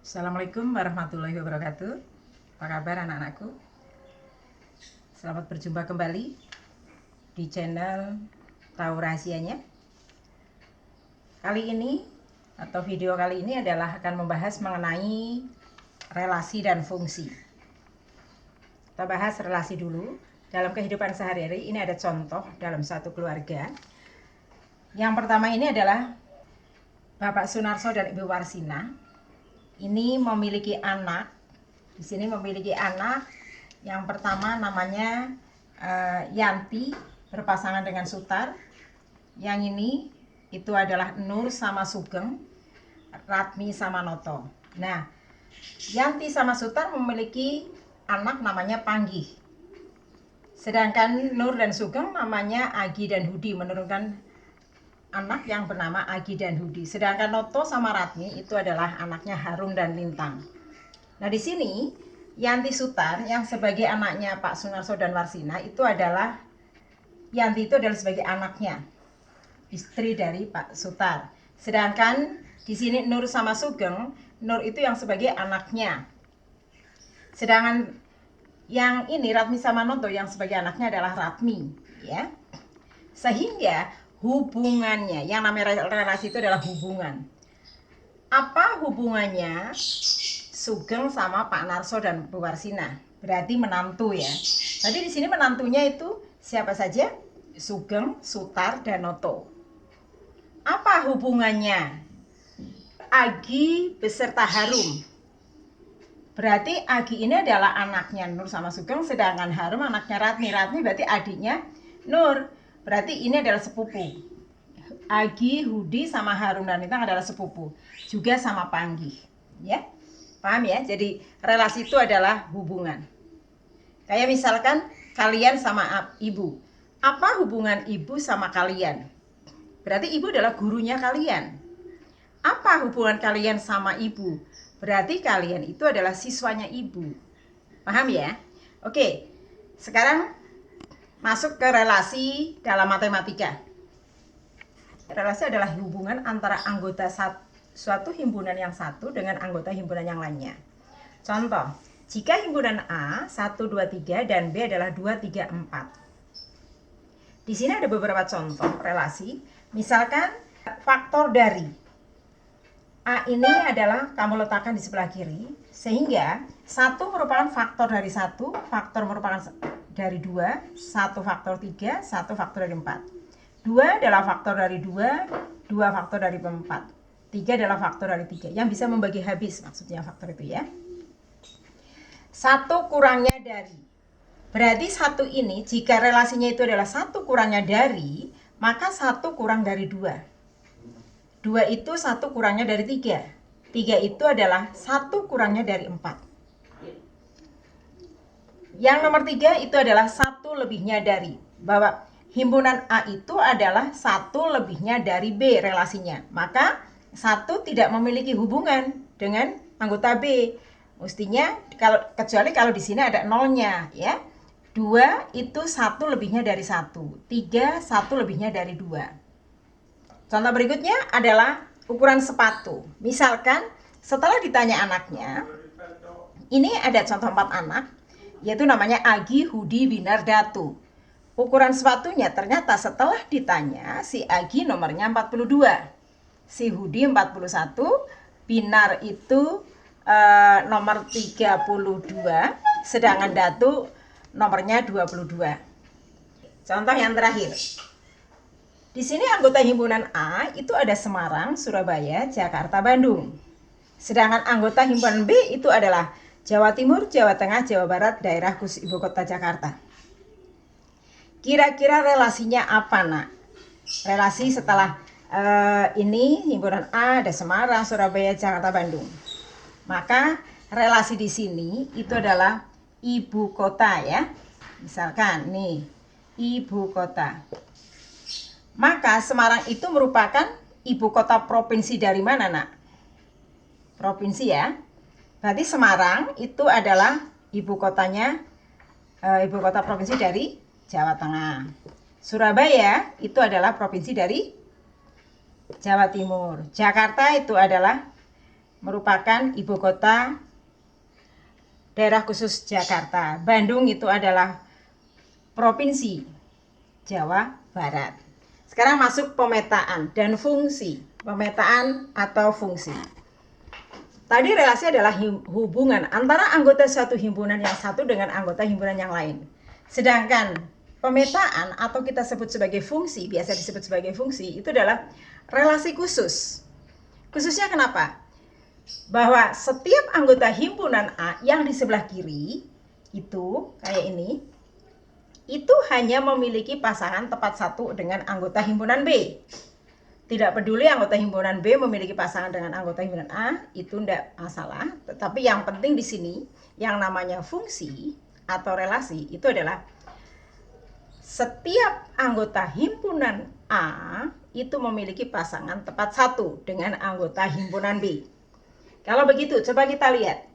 Assalamualaikum warahmatullahi wabarakatuh. Apa kabar anak-anakku? Selamat berjumpa kembali di channel Tahu Rahasianya. Kali ini atau video kali ini adalah akan membahas mengenai relasi dan fungsi. Kita bahas relasi dulu. Dalam kehidupan sehari-hari ini ada contoh dalam satu keluarga. Yang pertama ini adalah Bapak Sunarso dan Ibu Warsina. Ini memiliki anak. Di sini memiliki anak. Yang pertama namanya Yanti berpasangan dengan Sutar. Yang ini itu adalah Nur sama Sugeng, Ratmi sama Noto. Nah, Yanti sama Sutar memiliki anak namanya Panggih. Sedangkan Nur dan Sugeng namanya Agi dan Hudi, menurunkan anak yang bernama Agi dan Hudi. Sedangkan Noto sama Ratmi itu adalah anaknya Harun dan Lintang. Nah, di sini Yanti Sutar yang sebagai anaknya Pak Sunarso dan Warsina itu adalah Yanti itu adalah sebagai anaknya, istri dari Pak Sutar. Sedangkan di sini Nur sama Sugeng, Nur itu yang sebagai anaknya. Sedangkan yang ini Ratmi sama Noto yang sebagai anaknya adalah Ratmi, ya. Sehingga hubungannya, yang namanya relasi itu adalah hubungan. Apa hubungannya Sugeng sama Pak Narso dan Bu Warsina? Berarti menantu ya. Tadi di sini menantunya itu siapa saja? Sugeng, Sutar, dan Noto. Apa hubungannya Agi beserta Harum? Berarti Agi ini adalah anaknya Nur sama Sugeng, sedangkan Harum anaknya Ratmi. Ratmi berarti adiknya Nur. Berarti ini adalah sepupu. Agi, Hudi sama Harum dan Lintang adalah sepupu. Juga sama Panggih, ya. Paham ya? Jadi relasi itu adalah hubungan. Kayak misalkan kalian sama ibu. Apa hubungan ibu sama kalian? Berarti ibu adalah gurunya kalian. Apa hubungan kalian sama ibu? Berarti kalian itu adalah siswanya ibu. Paham ya? Oke. Sekarang masuk ke relasi dalam matematika. Relasi adalah hubungan antara anggota suatu himpunan yang satu dengan anggota himpunan yang lainnya. Contoh, jika himpunan A 1, 2, 3 dan B adalah 2, 3, 4. Di sini ada beberapa contoh relasi. Misalkan faktor dari A ini adalah kamu letakkan di sebelah kiri, sehingga 1 merupakan faktor dari 1, faktor merupakan dari 2, 1 faktor 3, 1 faktor dari 4. 2 adalah faktor dari 2, 2 faktor dari 4. 3 adalah faktor dari 3. Yang bisa membagi habis maksudnya faktor itu ya. 1 kurangnya dari. Berarti 1 ini jika relasinya itu adalah 1 kurangnya dari, maka 1 kurang dari 2. 2 itu 1 kurangnya dari 3. 3 itu adalah 1 kurangnya dari 4. Yang nomor 3 itu adalah 1 lebihnya dari. Bahwa himpunan A itu adalah 1 lebihnya dari B relasinya. Maka 1 tidak memiliki hubungan dengan anggota B. Mestinya kecuali kalau di sini ada nolnya ya. 2 itu 1 lebihnya dari 1. 3 1 lebihnya dari 2. Contoh berikutnya adalah ukuran sepatu. Misalkan setelah ditanya anaknya, ini ada contoh 4 anak, yaitu namanya Agi, Hudi, Binar, Datu. Ukuran sepatunya ternyata setelah ditanya, si Agi nomornya 42, si Hudi 41, Binar itu nomor 32, sedangkan Datu nomornya 22. Contoh yang terakhir. Di sini anggota himpunan A itu ada Semarang, Surabaya, Jakarta, Bandung. Sedangkan anggota himpunan B itu adalah Jawa Timur, Jawa Tengah, Jawa Barat, daerah khusus ibu kota Jakarta. Kira-kira relasinya apa, nak? Relasi setelah ini himpunan A ada Semarang, Surabaya, Jakarta, Bandung. Maka relasi di sini itu adalah ibu kota ya. Misalkan nih, ibu kota. Maka Semarang itu merupakan ibu kota provinsi dari mana, nak? Provinsi ya. Berarti Semarang itu adalah ibu kotanya, ibu kota provinsi dari Jawa Tengah. Surabaya itu adalah provinsi dari Jawa Timur. Jakarta itu adalah merupakan ibu kota daerah khusus Jakarta. Bandung itu adalah provinsi Jawa Barat. Sekarang masuk pemetaan dan fungsi. Pemetaan atau fungsi. Tadi relasi adalah hubungan antara anggota satu himpunan yang satu dengan anggota himpunan yang lain. Sedangkan pemetaan atau kita sebut sebagai fungsi, biasa disebut sebagai fungsi, itu adalah relasi khusus. Khususnya kenapa? Bahwa setiap anggota himpunan A yang di sebelah kiri, itu kayak ini, itu hanya memiliki pasangan tepat satu dengan anggota himpunan B. Tidak peduli anggota himpunan B memiliki pasangan dengan anggota himpunan A, itu tidak masalah. Tetapi yang penting di sini, yang namanya fungsi atau relasi, itu adalah setiap anggota himpunan A itu memiliki pasangan tepat satu dengan anggota himpunan B. Kalau begitu, coba kita lihat,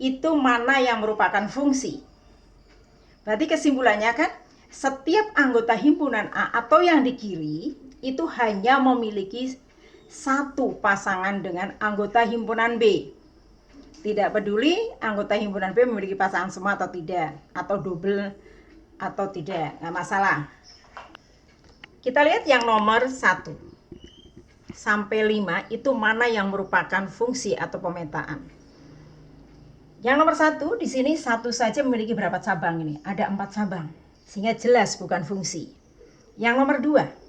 itu mana yang merupakan fungsi. Berarti kesimpulannya kan, setiap anggota himpunan A atau yang di kiri, itu hanya memiliki satu pasangan dengan anggota himpunan B. Tidak peduli anggota himpunan B memiliki pasangan semua atau tidak, atau double atau tidak, nggak masalah. Kita lihat yang nomor 1 sampai 5 itu mana yang merupakan fungsi atau pemetaan. Yang nomor 1 di sini satu saja memiliki berapa cabang ini? Ada 4 cabang, sehingga jelas bukan fungsi. Yang nomor 2.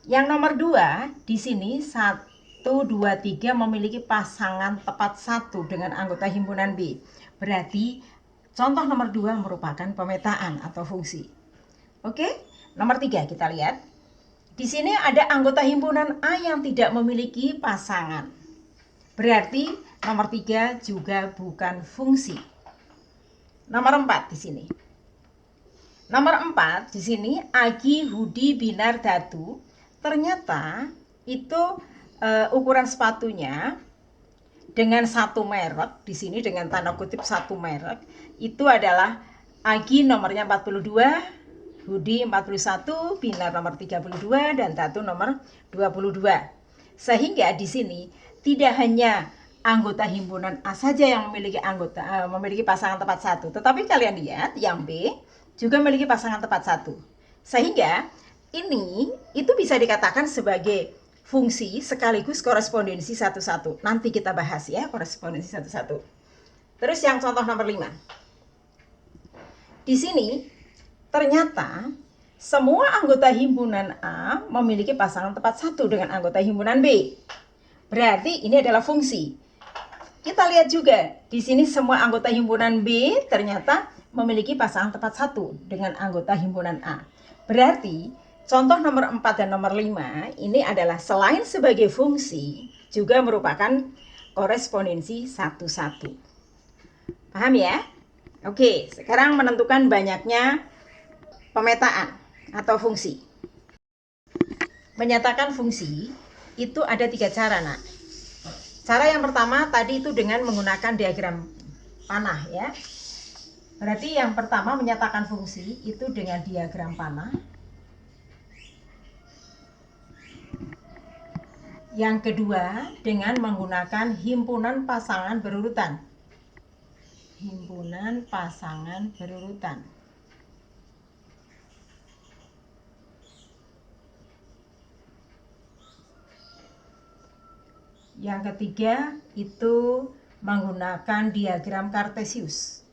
Yang nomor 2 di sini 1, 2, 3 memiliki pasangan tepat satu dengan anggota himpunan B. Berarti contoh nomor 2 merupakan pemetaan atau fungsi. Oke, nomor 3 kita lihat. Di sini ada anggota himpunan A yang tidak memiliki pasangan. Berarti nomor 3 juga bukan fungsi. Nomor 4 di sini. Nomor 4 di sini Agi, Hudi, Binar, Datu. Ternyata itu ukuran sepatunya dengan satu merek, di sini dengan tanda kutip satu merek, itu adalah Agi nomornya 42, Hudi 41, Binar nomor 32, dan Datu nomor 22. Sehingga di sini tidak hanya anggota himpunan A saja yang memiliki pasangan tepat satu, tetapi kalian lihat yang B juga memiliki pasangan tepat satu. Sehingga ini itu bisa dikatakan sebagai fungsi sekaligus korespondensi satu-satu. Nanti kita bahas ya korespondensi satu-satu. Terus yang contoh nomor 5. Di sini ternyata semua anggota himpunan A memiliki pasangan tepat satu dengan anggota himpunan B. Berarti ini adalah fungsi. Kita lihat juga di sini semua anggota himpunan B ternyata memiliki pasangan tepat satu dengan anggota himpunan A. Berarti contoh nomor 4 dan nomor 5 ini adalah selain sebagai fungsi juga merupakan korespondensi satu-satu. Paham ya? Oke, sekarang menentukan banyaknya pemetaan atau fungsi. Menyatakan fungsi itu ada 3 cara, Nak. Cara yang pertama tadi itu dengan menggunakan diagram panah ya. Berarti yang pertama menyatakan fungsi itu dengan diagram panah. Yang kedua dengan menggunakan himpunan pasangan berurutan. Himpunan pasangan berurutan. Yang ketiga itu menggunakan diagram Kartesius.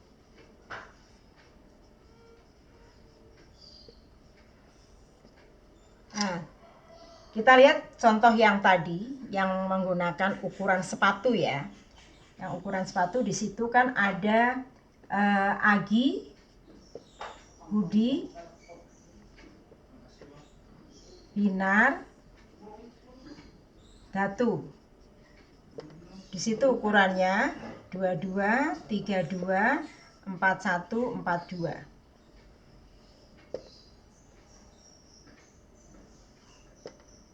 Nah, kita lihat contoh yang tadi yang menggunakan ukuran sepatu ya. Yang ukuran sepatu di situ kan ada Agi, Hudi, Binar, Datu. Di situ ukurannya 22, 32, 41, 42.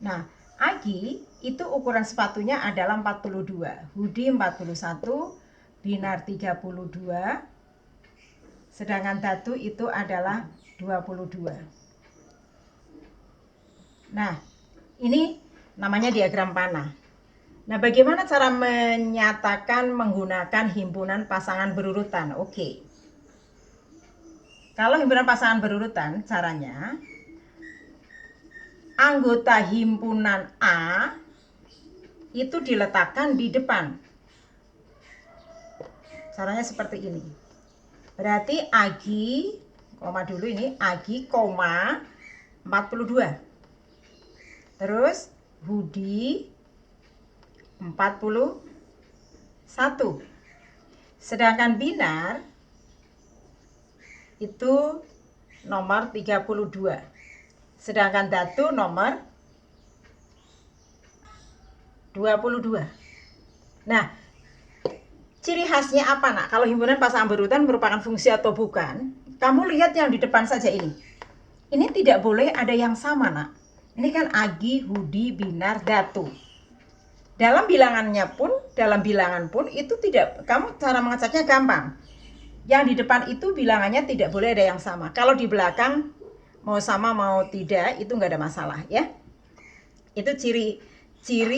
Nah, Agi itu ukuran sepatunya adalah 42, Hudi 41, Binar 32, sedangkan Datu itu adalah 22. Nah, ini namanya diagram panah. Nah, bagaimana cara menyatakan menggunakan himpunan pasangan berurutan? Oke. Kalau himpunan pasangan berurutan, caranya anggota himpunan A itu diletakkan di depan. Caranya seperti ini. Berarti Agi, koma dulu ini, Agi, koma 42. Terus Budi 41. Sedangkan Binar itu nomor 32. Sedangkan Datu nomor 22. Nah, ciri khasnya apa nak? Kalau himpunan pasangan berurutan merupakan fungsi atau bukan? Kamu lihat yang di depan saja ini. Ini tidak boleh ada yang sama nak. Ini kan Agi, Hudi, Binar, Datu. Dalam bilangan pun itu tidak, kamu cara mengeceknya gampang. Yang di depan itu bilangannya tidak boleh ada yang sama. Kalau di belakang mau sama mau tidak itu nggak ada masalah ya. Itu ciri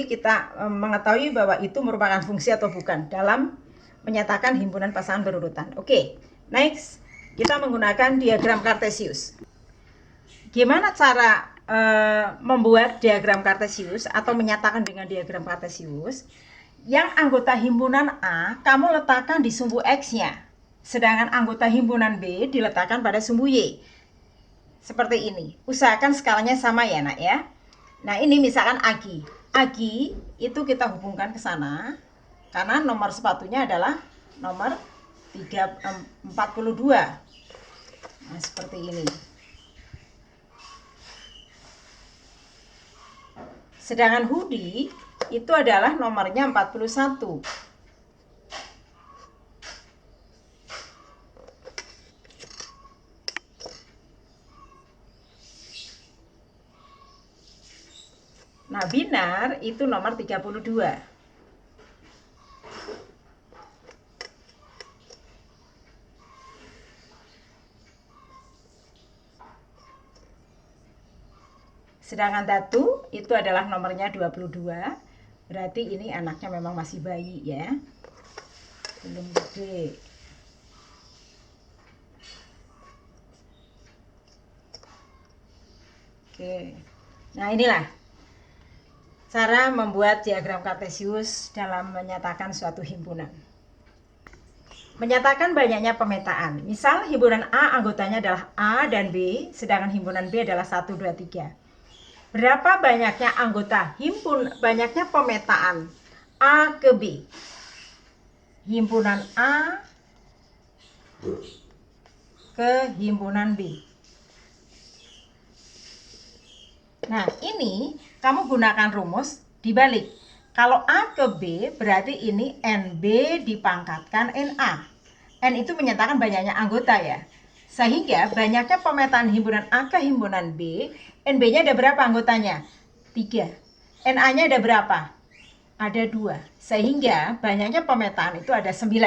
kita mengetahui bahwa itu merupakan fungsi atau bukan dalam menyatakan himpunan pasangan berurutan. Oke, next kita menggunakan diagram Kartesius. Gimana cara membuat diagram Kartesius atau menyatakan dengan diagram Kartesius? Yang anggota himpunan A kamu letakkan di sumbu X-nya, sedangkan anggota himpunan B diletakkan pada sumbu Y. Seperti ini. Usahakan skalanya sama ya nak ya. Nah ini misalkan Agi. Agi itu kita hubungkan ke sana karena nomor sepatunya adalah nomor 42. Nah seperti ini. Sedangkan Hudi itu adalah nomornya 41. Nah, Binar itu nomor 32. Sedangkan Datu itu adalah nomornya 22. Berarti ini anaknya memang masih bayi ya. Belum gede. Oke. Nah, inilah cara membuat diagram Kartesius dalam menyatakan suatu himpunan. Menyatakan banyaknya pemetaan. Misal himpunan A anggotanya adalah A dan B, sedangkan himpunan B adalah 1, 2, 3. Berapa banyaknya anggota banyaknya pemetaan A ke B? Himpunan A ke himpunan B. Nah, ini kamu gunakan rumus dibalik. Kalau A ke B, berarti ini NB dipangkatkan NA. N itu menyatakan banyaknya anggota ya. Sehingga banyaknya pemetaan himpunan A ke himpunan B, NB-nya ada berapa anggotanya? 3. NA-nya ada berapa? Ada 2. Sehingga banyaknya pemetaan itu ada 9.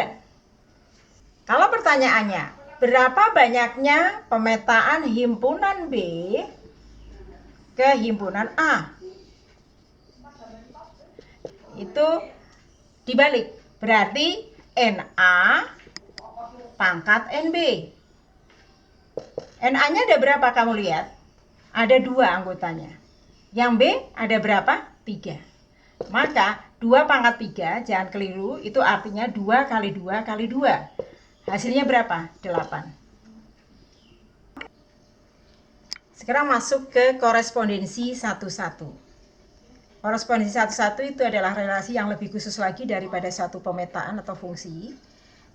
Kalau pertanyaannya, berapa banyaknya pemetaan himpunan B ke himpunan A? Itu dibalik. Berarti NA pangkat NB. NA-nya ada berapa kamu lihat? Ada 2 anggotanya. Yang B ada berapa? 3. Maka 2 pangkat 3, jangan keliru, itu artinya 2 kali 2 kali 2. Hasilnya berapa? 8. Sekarang masuk ke korespondensi 1-1. Korespondensi 1-1 itu adalah relasi yang lebih khusus lagi daripada suatu pemetaan atau fungsi.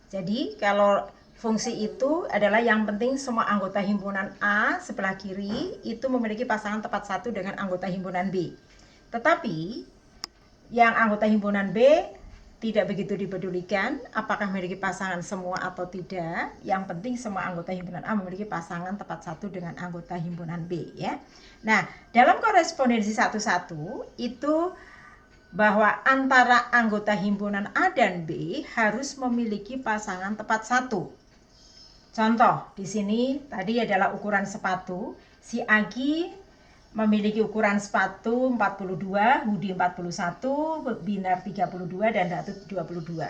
Jadi kalau fungsi itu adalah yang penting semua anggota himpunan A sebelah kiri itu memiliki pasangan tepat satu dengan anggota himpunan B. Tetapi yang anggota himpunan B tidak begitu dipedulikan apakah memiliki pasangan semua atau tidak. Yang penting semua anggota himpunan A memiliki pasangan tepat satu dengan anggota himpunan B ya. Nah, dalam korespondensi 1-1 itu bahwa antara anggota himpunan A dan B harus memiliki pasangan tepat satu. Contoh, di sini tadi adalah ukuran sepatu. Si Agi memiliki ukuran sepatu 42, hoodie 41, binar 32, dan datu 22.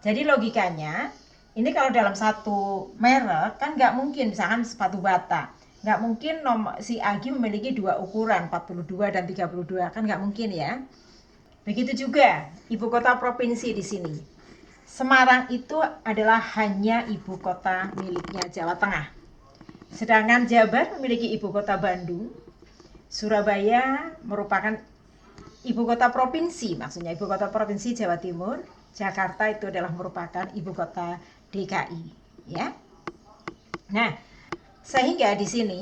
Jadi logikanya, ini kalau dalam satu merek kan nggak mungkin, misalkan sepatu bata, nggak mungkin si Agi memiliki dua ukuran 42 dan 32, kan nggak mungkin ya. Begitu juga ibu kota provinsi di sini. Semarang itu adalah hanya ibu kota miliknya Jawa Tengah. Sedangkan Jabar memiliki ibu kota Bandung. Surabaya merupakan ibu kota provinsi, maksudnya ibu kota provinsi Jawa Timur. Jakarta itu adalah merupakan ibu kota DKI, ya. Nah, sehingga di sini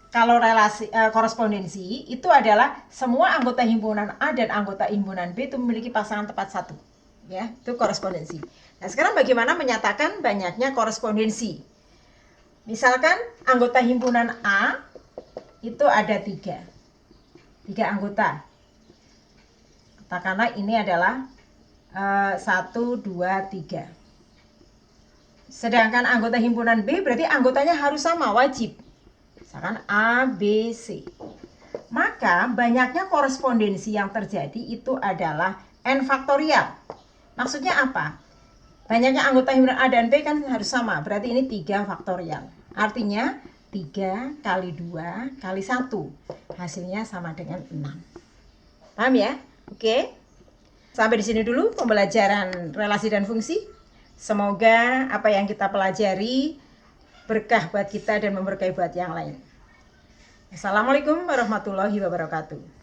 kalau relasi korespondensi itu adalah semua anggota himpunan A dan anggota himpunan B itu memiliki pasangan tepat satu, ya, itu korespondensi. Nah, sekarang bagaimana menyatakan banyaknya korespondensi? Misalkan anggota himpunan A itu ada tiga anggota. Katakanlah ini adalah 1, 2, 3. Sedangkan anggota himpunan B berarti anggotanya harus sama, wajib. Misalkan A, B, C. Maka banyaknya korespondensi yang terjadi itu adalah N faktorial. Maksudnya apa? Banyaknya anggota himpunan A dan B kan harus sama, berarti ini 3 faktorial. Artinya 3 kali 2 kali 1. Hasilnya sama dengan 6. Paham ya? Oke. Sampai di sini dulu pembelajaran relasi dan fungsi. Semoga apa yang kita pelajari berkah buat kita dan memberkahi buat yang lain. Assalamualaikum warahmatullahi wabarakatuh.